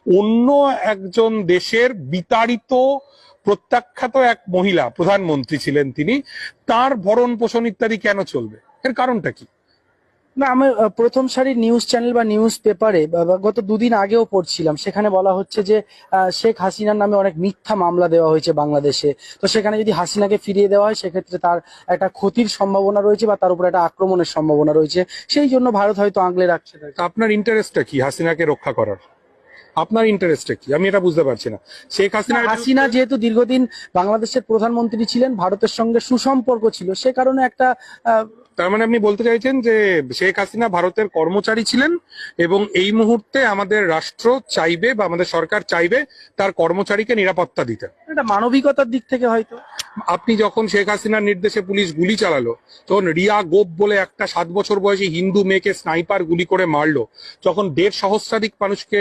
অন্য একজন দেশের বিতাড়িত প্রত্যাখ্যাত এক মহিলা প্রধানমন্ত্রী ছিলেন তিনি, তার ভরণ পোষণ ইত্যাদি কেন চলবে? এর কারণটা কি? না, আমি প্রথম সারির নিউজ চ্যানেল বা নিউজ পেপারে গত দুদিন আগেও পড়ছিলাম, সেখানে বলা হচ্ছে যে শেখ হাসিনার নামে অনেক মিথ্যা মামলা দেওয়া হয়েছে বাংলাদেশে। তো সেখানে যদি হাসিনাকে ফিরিয়ে দেওয়া হয় সেক্ষেত্রে তার একটা ক্ষতির সম্ভাবনা রয়েছে বা তার উপর একটা আক্রমণের সম্ভাবনা রয়েছে, সেই জন্য ভারত হয়তো আগলে রাখছে তাকে। তা আপনার ইন্টারেস্টটা কি হাসিনাকে রক্ষা করার? আপনার ইন্টারেস্টটা কি আমি এটা বুঝতে পারছি না। শেখ হাসিনা যেহেতু দীর্ঘদিন বাংলাদেশের প্রধানমন্ত্রী ছিলেন, ভারতের সঙ্গে সুসম্পর্ক ছিল, সে কারণে একটা তার মানে আপনি বলতে চাইছেন যে শেখ হাসিনা ভারতের কর্মচারী ছিলেন এবং এই মুহূর্তে আমাদের রাষ্ট্র চাইবে বা আমাদের সরকার চাইবে তার কর্মচারীকে নিরাপত্তা দিতে। একটা মানবিকতার দিক থেকে হয়তো। আপনি যখন শেখ হাসিনার নির্দেশে পুলিশ গুলি চালালো, তখন রিয়া গোপ বলে একটা 7 বছর বয়সী হিন্দু মেয়েকে স্নাইপার গুলি করে মারলো, যখন 1.5 সহস্রাধিক মানুষকে